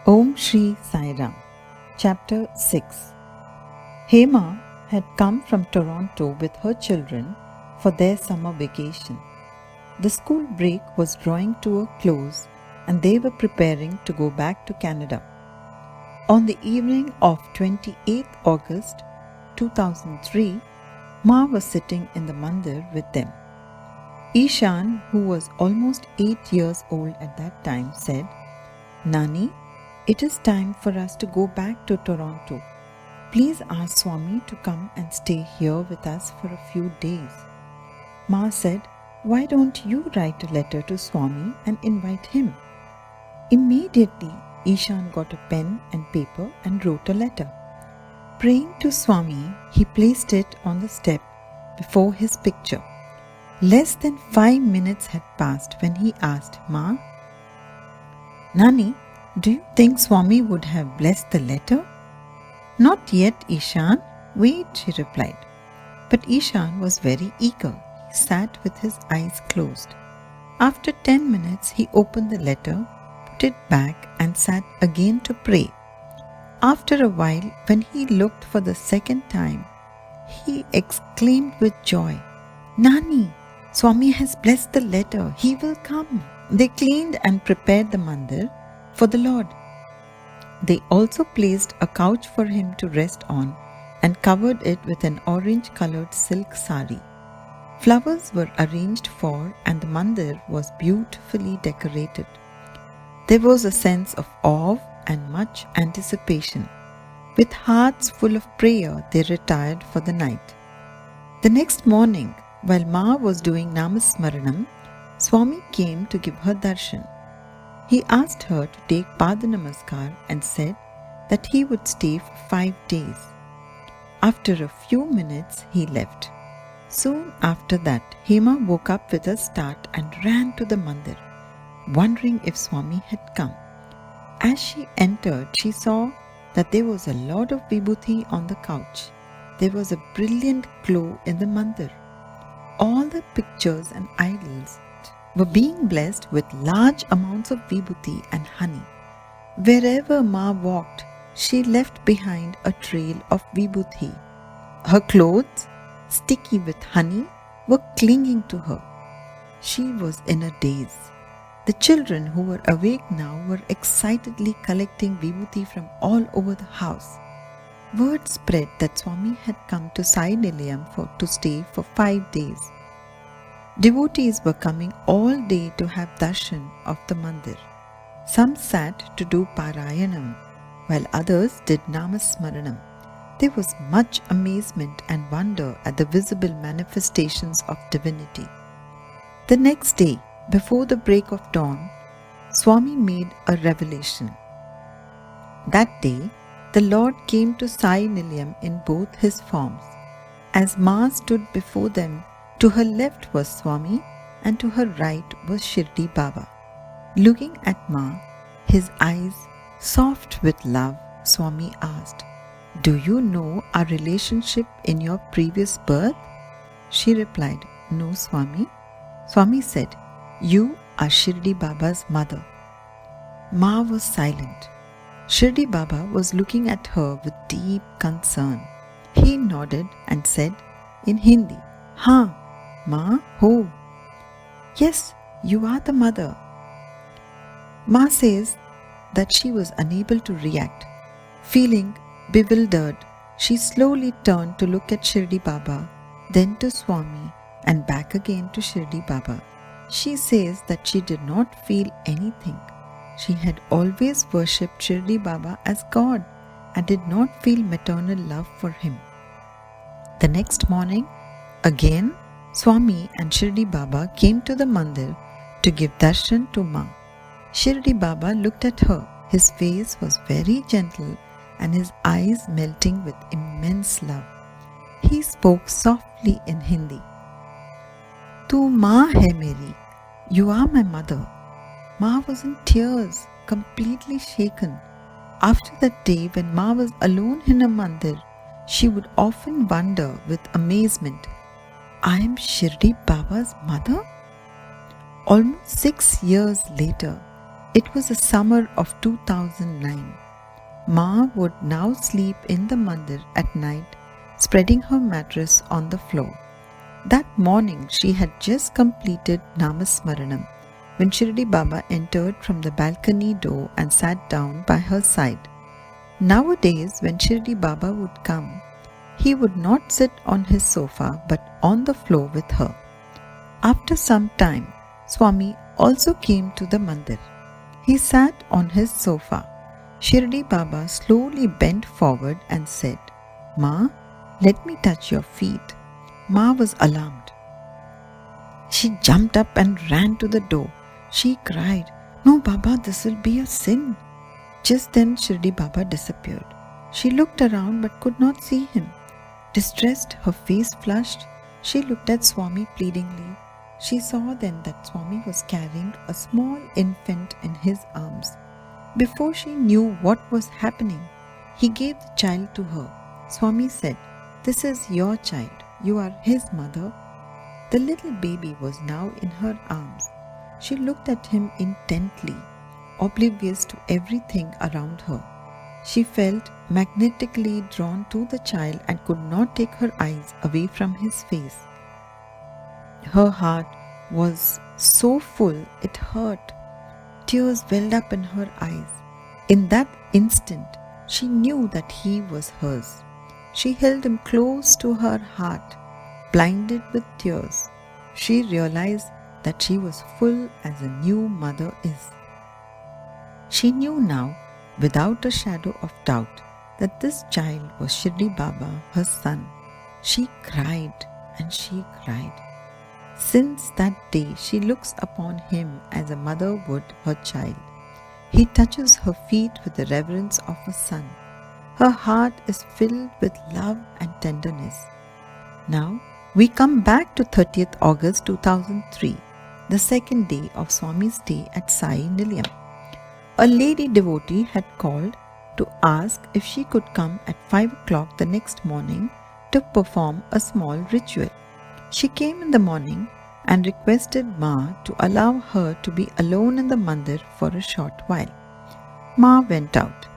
Om Shri Sai Ram. Chapter 6. Hema had come from Toronto with her children for their summer vacation. The school break was drawing to a close and they were preparing to go back to Canada. On the evening of 28th August 2003, Ma was sitting in the mandir with them. Ishan, who was almost 8 years old at that time, said, "Nani, it is time for us to go back to Toronto. Please ask Swami to come and stay here with us for a few days." Ma said, "Why don't you write a letter to Swami and invite him?" Immediately, Ishan got a pen and paper and wrote a letter. Praying to Swami, he placed it on the step before his picture. Less than 5 minutes had passed when he asked Ma, "Nani, do you think Swami would have blessed the letter?" "Not yet, Ishan. Wait," she replied. But Ishan was very eager. He sat with his eyes closed. After 10 minutes, he opened the letter, put it back, and sat again to pray. After a while, when he looked for the second time, he exclaimed with joy, "Nani, Swami has blessed the letter. He will come." They cleaned and prepared the mandir for the Lord. They also placed a couch for him to rest on and covered it with an orange-colored silk sari. Flowers were arranged for and the mandir was beautifully decorated. There was a sense of awe and much anticipation. With hearts full of prayer, they retired for the night. The next morning, while Ma was doing Namasmaranam, Swami came to give her darshan. He asked her to take Padanamaskar and said that he would stay for 5 days. After a few minutes, he left. Soon after that, Hema woke up with a start and ran to the mandir, wondering if Swami had come. As she entered, she saw that there was a lot of vibhuti on the couch. There was a brilliant glow in the mandir. All the pictures and idols were being blessed with large amounts of vibhuti and honey. Wherever Ma walked, she left behind a trail of vibhuti. Her clothes, sticky with honey, were clinging to her. She was in a daze. The children who were awake now were excitedly collecting vibhuti from all over the house. Word spread that Swami had come to Sai Nilayam to stay for 5 days. Devotees were coming all day to have darshan of the mandir. Some sat to do Parayanam, while others did Namasmaranam. There was much amazement and wonder at the visible manifestations of divinity. The next day, before the break of dawn, Swami made a revelation. That day, the Lord came to Sai Nilayam in both his forms. As Ma stood before them, to her left was Swami and to her right was Shirdi Baba. Looking at Ma, his eyes soft with love, Swami asked, "Do you know our relationship in your previous birth?" She replied, "No, Swami." Swami said, "You are Shirdi Baba's mother." Ma was silent. Shirdi Baba was looking at her with deep concern. He nodded and said in Hindi, "Ha, Ma, ho." "Yes, you are the mother." Ma says that she was unable to react. Feeling bewildered, she slowly turned to look at Shirdi Baba, then to Swami, and back again to Shirdi Baba. She says that she did not feel anything. She had always worshipped Shirdi Baba as God and did not feel maternal love for him. The next morning, again, Swami and Shirdi Baba came to the mandir to give darshan to Ma. Shirdi Baba looked at her. His face was very gentle and his eyes melting with immense love. He spoke softly in Hindi. "Tu maa hai meri. You are my mother." Ma was in tears, completely shaken. After that day, when Ma was alone in a mandir, she would often wonder with amazement, "I am Shirdi Baba's mother?" Almost 6 years later, It was the summer of 2009. Ma would now sleep in the mandir at night, spreading her mattress on the floor. That morning she had just completed Namasmaranam when Shirdi Baba entered from the balcony door and sat down by her side. Nowadays, when Shirdi Baba would come, he would not sit on his sofa but on the floor with her. After some time, Swami also came to the mandir. He sat on his sofa. Shirdi Baba slowly bent forward and said, "Ma, let me touch your feet." Ma was alarmed. She jumped up and ran to the door. She cried, "No, Baba, this will be a sin." Just then Shirdi Baba disappeared. She looked around but could not see him. Distressed, her face flushed, she looked at Swami pleadingly. She saw then that Swami was carrying a small infant in his arms. Before she knew what was happening, he gave the child to her. Swami said, "This is your child. You are his mother." The little baby was now in her arms. She looked at him intently, oblivious to everything around her. She felt magnetically drawn to the child and could not take her eyes away from his face. Her heart was so full it hurt. Tears welled up in her eyes. In that instant, she knew that he was hers. She held him close to her heart, blinded with tears. She realized that she was full as a new mother is. She knew now, without a shadow of doubt, that this child was Shirdi Baba, her son. She cried and she cried. Since that day, she looks upon him as a mother would her child. He touches her feet with the reverence of a son. Her heart is filled with love and tenderness. Now, we come back to 30th August 2003, the second day of Swami's stay at Sai Nilayam. A lady devotee had called to ask if she could come at 5 o'clock the next morning to perform a small ritual. She came in the morning and requested Ma to allow her to be alone in the mandir for a short while. Ma went out.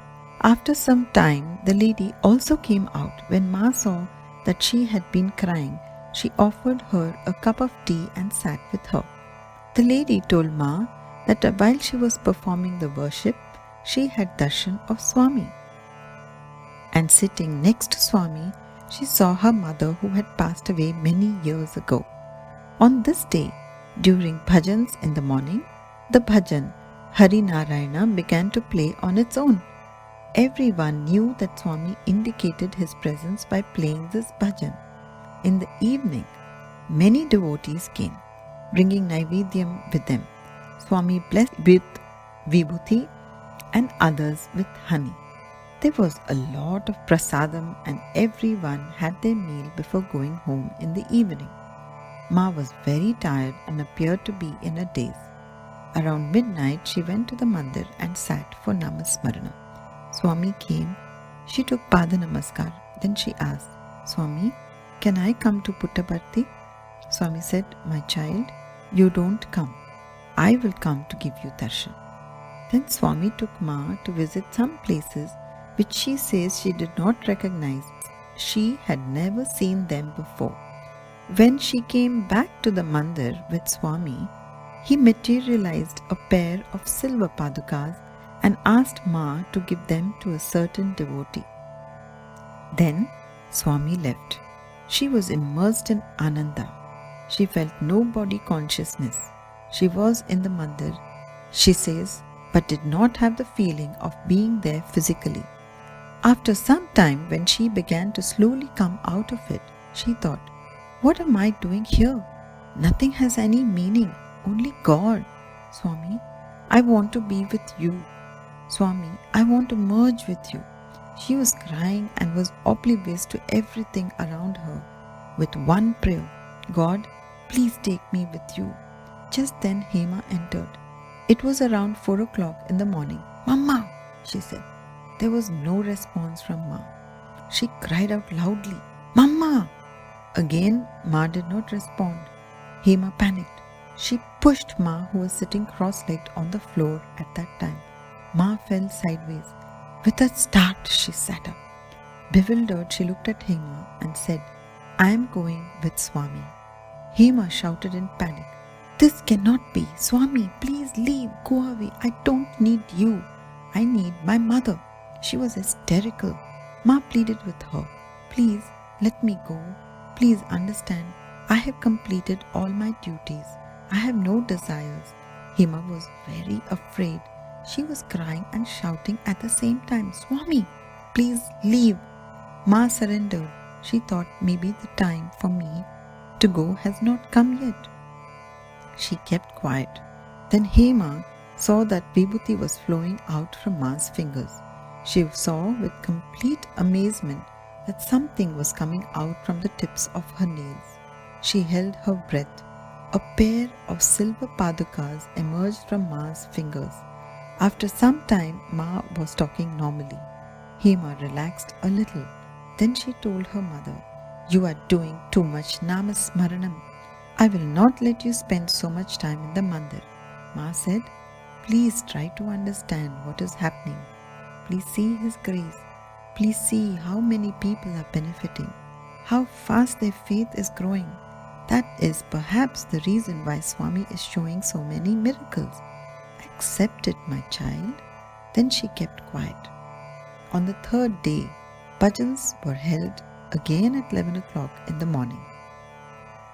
After some time, the lady also came out. When Ma saw that she had been crying, she offered her a cup of tea and sat with her. The lady told Ma that while she was performing the worship, she had darshan of Swami. And sitting next to Swami, she saw her mother who had passed away many years ago. On this day, during bhajans in the morning, the bhajan Hari Narayana began to play on its own. Everyone knew that Swami indicated his presence by playing this bhajan. In the evening, many devotees came, bringing Naivedyam with them. Swami blessed with vibhuti and others with honey. There was a lot of prasadam and everyone had their meal before going home in the evening. Ma was very tired and appeared to be in a daze. Around midnight, she went to the mandir and sat for Namasmaranam. Swami came. She took Pada Namaskar. Then she asked, "Swami, can I come to Puttaparthi?" Swami said, "My child, you don't come. I will come to give you darshan." Then Swami took Ma to visit some places which she says she did not recognize. She had never seen them before. When she came back to the mandir with Swami, he materialized a pair of silver padukas and asked Ma to give them to a certain devotee. Then Swami left. She was immersed in Ananda. She felt no body consciousness. She was in the mandir, she says, but did not have the feeling of being there physically. After some time, when she began to slowly come out of it, she thought, "What am I doing here? Nothing has any meaning, only God. Swami, I want to be with you. Swami, I want to merge with you." She was crying and was oblivious to everything around her with one prayer, "God, please take me with you." Just then Hema entered. It was around 4 o'clock in the morning. "Mama," she said. There was no response from Ma. She cried out loudly, "Mama!" Again, Ma did not respond. Hema panicked. She pushed Ma, who was sitting cross-legged on the floor at that time. Ma fell sideways. With a start, she sat up. Bewildered, she looked at Hema and said, "I am going with Swami." Hema shouted in panic, "This cannot be. Swami, please leave. Go away. I don't need you. I need my mother." She was hysterical. Ma pleaded with her, "Please let me go. Please understand. I have completed all my duties. I have no desires." Hema was very afraid. She was crying and shouting at the same time, "Swami, please leave." Ma surrendered. She thought maybe the time for me to go has not come yet. She kept quiet. Then Hema saw that Vibhuti was flowing out from Ma's fingers. She saw with complete amazement that something was coming out from the tips of her nails. She held her breath. A pair of silver padukas emerged from Ma's fingers. After some time, Ma was talking normally. Hema relaxed a little. Then she told her mother, "You are doing too much namasmaranam. I will not let you spend so much time in the mandir." Ma said, "Please try to understand what is happening. Please see His grace. Please see how many people are benefiting, how fast their faith is growing. That is perhaps the reason why Swami is showing so many miracles. Accept it, my child." Then she kept quiet. On the third day, bhajans were held again at 11 o'clock in the morning.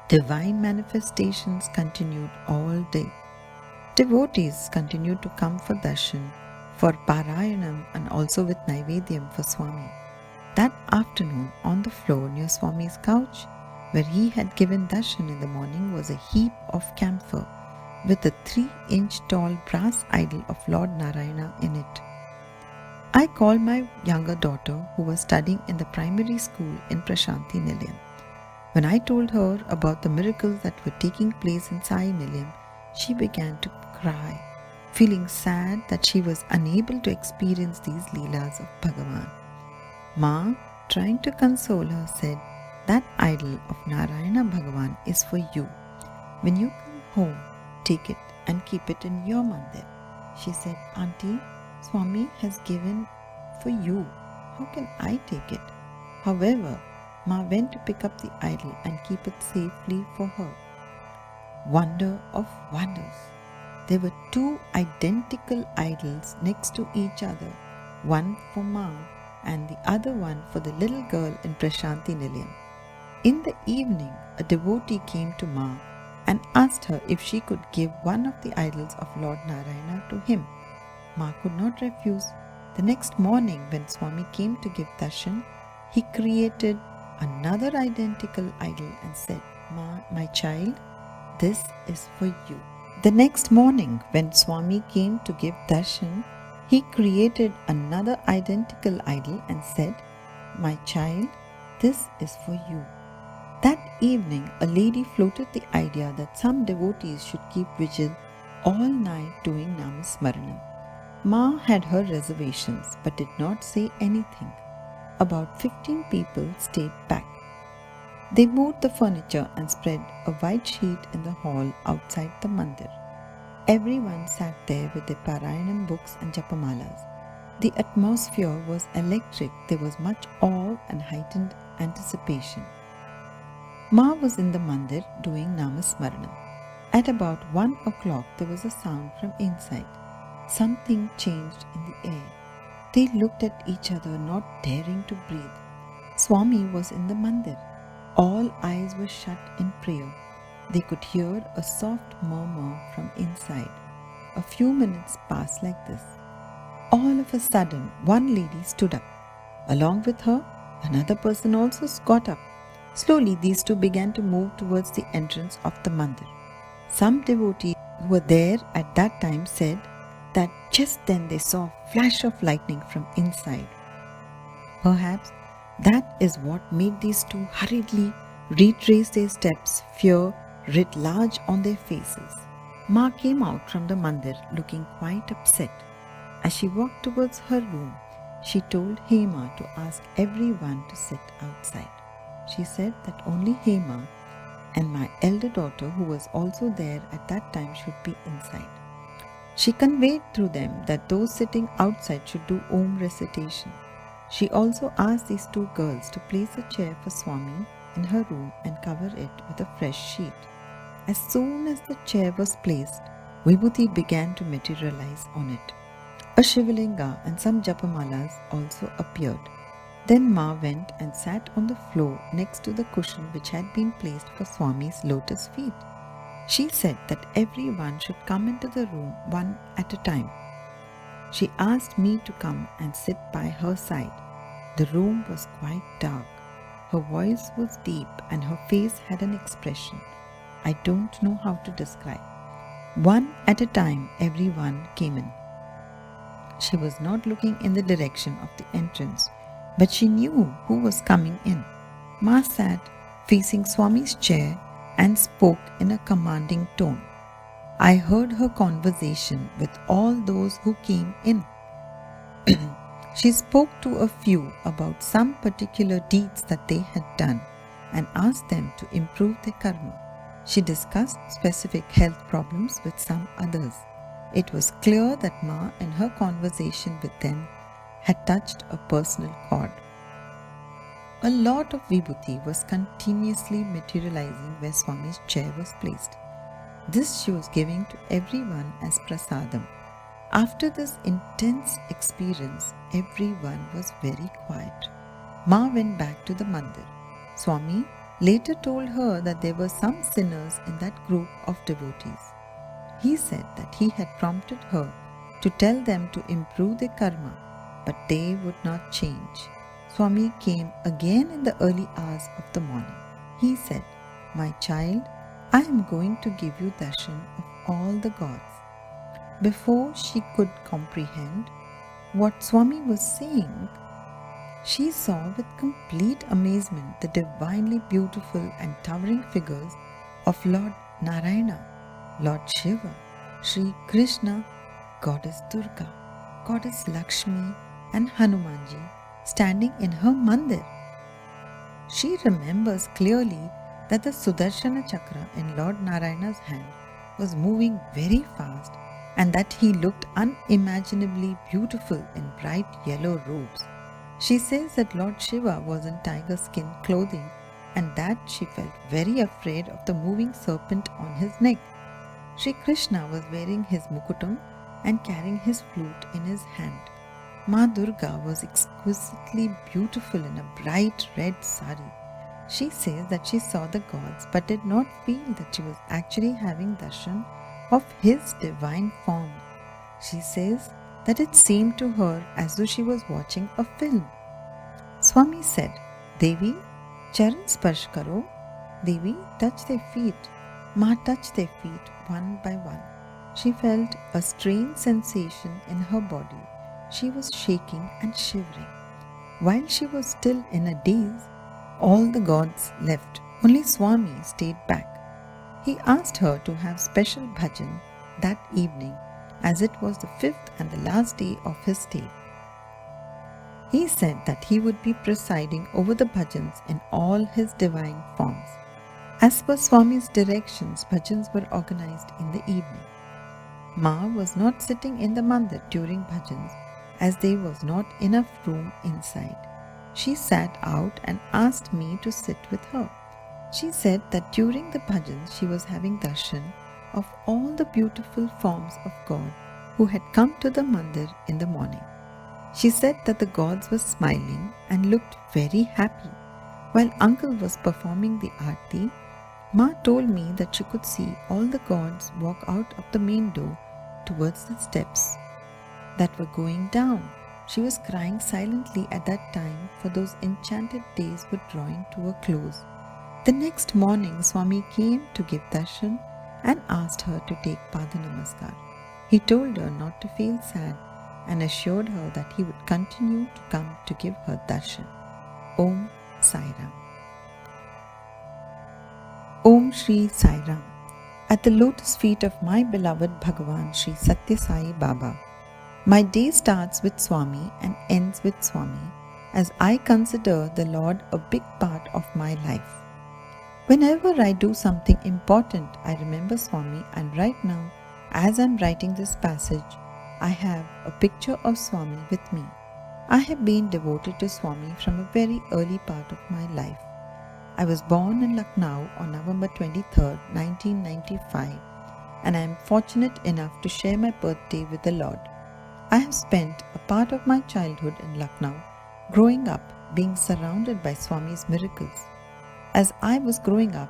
Divine manifestations continued all day. Devotees continued to come for darshan, for Parayanam, and also with Naivedyam for Swami. That afternoon, on the floor near Swami's couch, where he had given darshan in the morning, was a heap of camphor with a 3-inch tall brass idol of Lord Narayana in it. I called my younger daughter, who was studying in the primary school in Prashanti Nilayam. When I told her about the miracles that were taking place in Sai Nilayam, she began to cry, feeling sad that she was unable to experience these leelas of Bhagavan. Ma, trying to console her, said, "That idol of Narayana Bhagavan is for you. When you come home, take it and keep it in your mandir." She said, "Auntie, Swami has given for you. How can I take it?" However, Ma went to pick up the idol and keep it safely for her. Wonder of wonders! There were 2 identical idols next to each other, one for Ma and the other one for the little girl in Prashanti Nilayam. In the evening, a devotee came to Ma and asked her if she could give one of the idols of Lord Narayana to him. Ma could not refuse. The next morning, when Swami came to give darshan, he created another identical idol and said, "Ma, my child, this is for you." The next morning, when Swami came to give darshan, he created another identical idol and said, "My child, this is for you." That evening, a lady floated the idea that some devotees should keep vigil all night doing namasmaranam. Ma had her reservations but did not say anything. About 15 people stayed back. They moved the furniture and spread a white sheet in the hall outside the mandir. Everyone sat there with their Parayanam books and Japamalas. The atmosphere was electric. There was much awe and heightened anticipation. Ma was in the mandir doing namasmaranam. At about 1 o'clock, there was a sound from inside. Something changed in the air. They looked at each other, not daring to breathe. Swami was in the mandir. All eyes were shut in prayer. They could hear a soft murmur from inside. A few minutes passed like this. All of a sudden, one lady stood up. Along with her, another person also got up. Slowly, these two began to move towards the entrance of the mandir. Some devotees who were there at that time said that just then they saw a flash of lightning from inside. Perhaps that is what made these two hurriedly retrace their steps, fear writ large on their faces. Ma came out from the mandir looking quite upset. As she walked towards her room, she told Hema to ask everyone to sit outside. She said that only Hema and my elder daughter, who was also there at that time, should be inside. She conveyed through them that those sitting outside should do Om recitation. She also asked these two girls to place a chair for Swami in her room and cover it with a fresh sheet. As soon as the chair was placed, Vibhuti began to materialize on it. A Shivalinga and some Japamalas also appeared. Then Ma went and sat on the floor next to the cushion which had been placed for Swami's lotus feet. She said that everyone should come into the room one at a time. She asked me to come and sit by her side. The room was quite dark. Her voice was deep and her face had an expression I don't know how to describe. One at a time, everyone came in. She was not looking in the direction of the entrance, but she knew who was coming in. Ma sat facing Swami's chair and spoke in a commanding tone. I heard her conversation with all those who came in. She spoke to a few about some particular deeds that they had done and asked them to improve their karma. She discussed specific health problems with some others. It was clear that Ma, in her conversation with them, had touched a personal chord. A lot of vibhuti was continuously materializing where Swami's chair was placed. This she was giving to everyone as prasadam. After this intense experience, everyone was very quiet. Ma went back to the mandir. Swami later told her that there were some sinners in that group of devotees. He said that he had prompted her to tell them to improve their karma, but they would not change. Swami came again in the early hours of the morning. He said, "My child, I am going to give you darshan of all the gods." Before she could comprehend what Swami was saying, she saw with complete amazement the divinely beautiful and towering figures of Lord Narayana, Lord Shiva, Sri Krishna, Goddess Durga, Goddess Lakshmi, and Hanumanji standing in her mandir. She remembers clearly that the Sudarshana Chakra in Lord Narayana's hand was moving very fast and that he looked unimaginably beautiful in bright yellow robes. She says that Lord Shiva was in tiger skin clothing and that she felt very afraid of the moving serpent on his neck. Sri Krishna was wearing his mukutam and carrying his flute in his hand. Ma Durga was exquisitely beautiful in a bright red sari. She says that she saw the gods but did not feel that she was actually having darshan of his divine form. She says that it seemed to her as though she was watching a film. Swami said, "Devi, charan sparsh karo." Devi, touch their feet. Ma touched their feet one by one. She felt a strange sensation in her body. She was shaking and shivering. While she was still in a daze, all the gods left. Only Swami stayed back. He asked her to have special bhajan that evening, as it was the 5th and the last day of his stay. He said that he would be presiding over the bhajans in all his divine forms. As per Swami's directions, bhajans were organized in the evening. Ma was not sitting in the mandir during bhajans, as there was not enough room inside. She sat out and asked me to sit with her. She said that during the bhajans she was having darshan of all the beautiful forms of God who had come to the mandir in the morning. She said that the gods were smiling and looked very happy. While uncle was performing the aarti, Ma told me that she could see all the gods walk out of the main door towards the steps that were going down. She was crying silently at that time, for those enchanted days were drawing to a close. The next morning, Swami came to give darshan and asked her to take Pada Namaskar. He told her not to feel sad and assured her that he would continue to come to give her darshan. Om Sai Ram. Om Shri Sai Ram. At the lotus feet of my beloved Bhagavan Shri Satya Sai Baba, my day starts with Swami and ends with Swami, as I consider the Lord a big part of my life. Whenever I do something important, I remember Swami, and right now, as I'm writing this passage, I have a picture of Swami with me. I have been devoted to Swami from a very early part of my life. I was born in Lucknow on November 23, 1995, and I am fortunate enough to share my birthday with the Lord. I have spent a part of my childhood in Lucknow, growing up being surrounded by Swami's miracles. As I was growing up,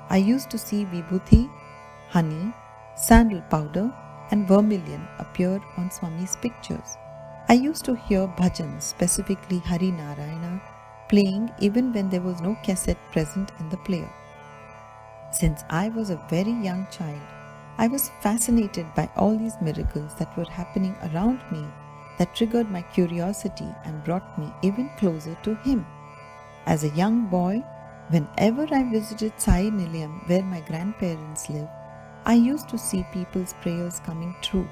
I used to see vibhuti, honey, sandal powder, and vermilion appear on Swami's pictures. I used to hear bhajans, specifically Hari Narayana, playing even when there was no cassette present in the player. Since I was a very young child, I was fascinated by all these miracles that were happening around me that triggered my curiosity and brought me even closer to Him. As a young boy, whenever I visited Sai Nilayam, where my grandparents live, I used to see people's prayers coming true.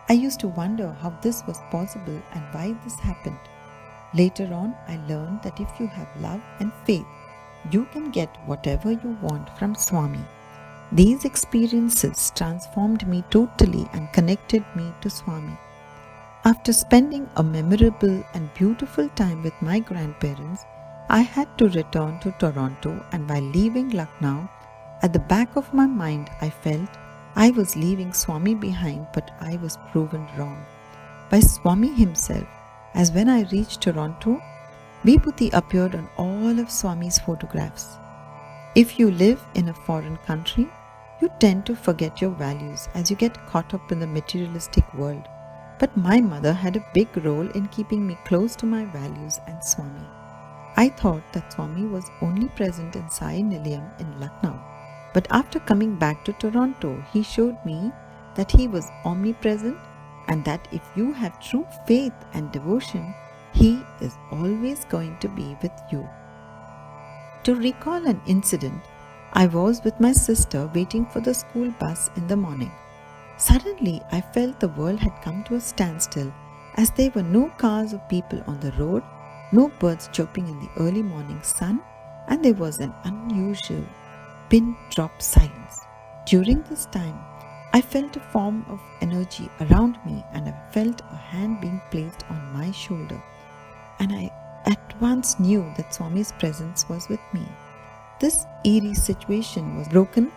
I used to wonder how this was possible and why this happened. Later on, I learned that if you have love and faith, you can get whatever you want from Swami. These experiences transformed me totally and connected me to Swami. After spending a memorable and beautiful time with my grandparents, I had to return to Toronto, and while leaving Lucknow, at the back of my mind I felt I was leaving Swami behind, but I was proven wrong by Swami himself, as when I reached Toronto, Vibhuti appeared on all of Swami's photographs. If you live in a foreign country, you tend to forget your values as you get caught up in the materialistic world. But my mother had a big role in keeping me close to my values and Swami. I thought that Swami was only present in Sai Nilayam in Lucknow, but after coming back to Toronto, he showed me that he was omnipresent and that if you have true faith and devotion, he is always going to be with you. To recall an incident, I was with my sister waiting for the school bus in the morning. Suddenly, I felt the world had come to a standstill as there were no cars or people on the road, no birds chirping in the early morning sun, and there was an unusual pin-drop silence. During this time, I felt a form of energy around me, and I felt a hand being placed on my shoulder. And I at once knew that Swami's presence was with me. This eerie situation was broken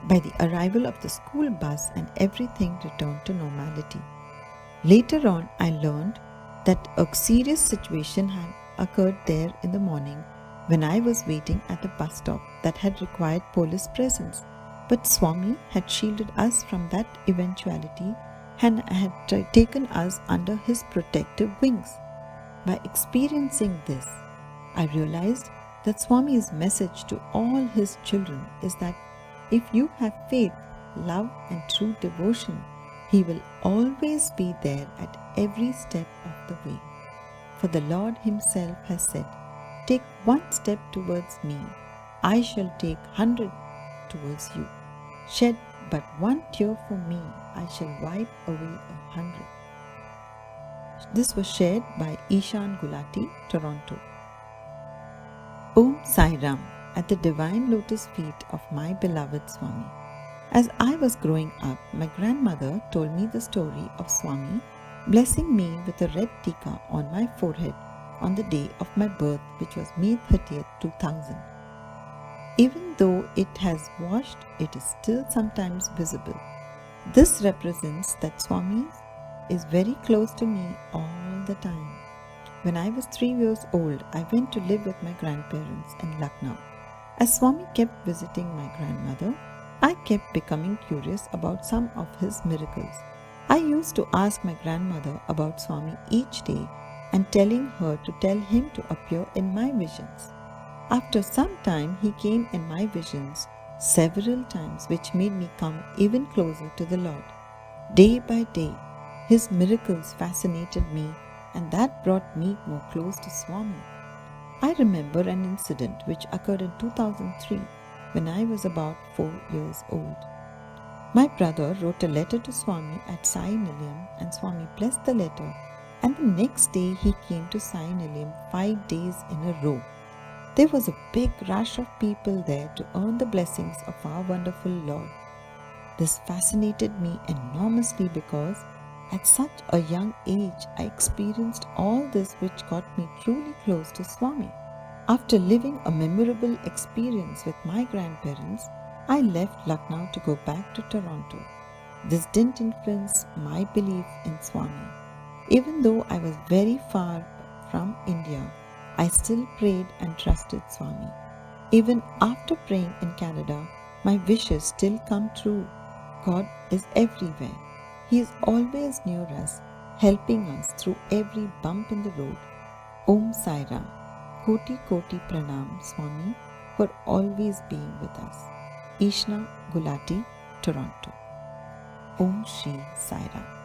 by the arrival of the school bus, and everything returned to normality. Later on, I learned that a serious situation had occurred there in the morning when I was waiting at the bus stop that had required police presence. But Swami had shielded us from that eventuality and had taken us under his protective wings. By experiencing this, I realized that Swami's message to all his children is that if you have faith, love, and true devotion, he will always be there at every step of the way. For the Lord himself has said, "Take one step towards me, I shall take 100 towards you. Shed but one tear for me, I shall wipe away 100." This was shared by Ishan Gulati, Toronto. Om Sai Ram, at the divine lotus feet of my beloved Swami. As I was growing up, my grandmother told me the story of Swami blessing me with a red tika on my forehead on the day of my birth, which was May 30th, 2000. Even though it has washed, it is still sometimes visible. This represents that Swami is very close to me all the time. When I was 3 years old, I went to live with my grandparents in Lucknow. As Swami kept visiting my grandmother, I kept becoming curious about some of his miracles. I used to ask my grandmother about Swami each day and telling her to tell him to appear in my visions. After some time, he came in my visions several times, which made me come even closer to the Lord. Day by day, his miracles fascinated me, and that brought me more close to Swami. I remember an incident which occurred in 2003 when I was about 4 years old. My brother wrote a letter to Swami at Sai Nilayam, and Swami blessed the letter, and the next day he came to Sai Nilayam 5 days in a row. There was a big rush of people there to earn the blessings of our wonderful Lord. This fascinated me enormously because at such a young age I experienced all this which got me truly close to Swami. After living a memorable experience with my grandparents, I left Lucknow to go back to Toronto. This didn't influence my belief in Swami. Even though I was very far from India, I still prayed and trusted Swami. Even after praying in Canada, my wishes still come true. God is everywhere. He is always near us, helping us through every bump in the road. Om Sai Ram. Koti Koti Pranam Swami for always being with us. Ishna Gulati, Toronto. Om Shri Sai Ram.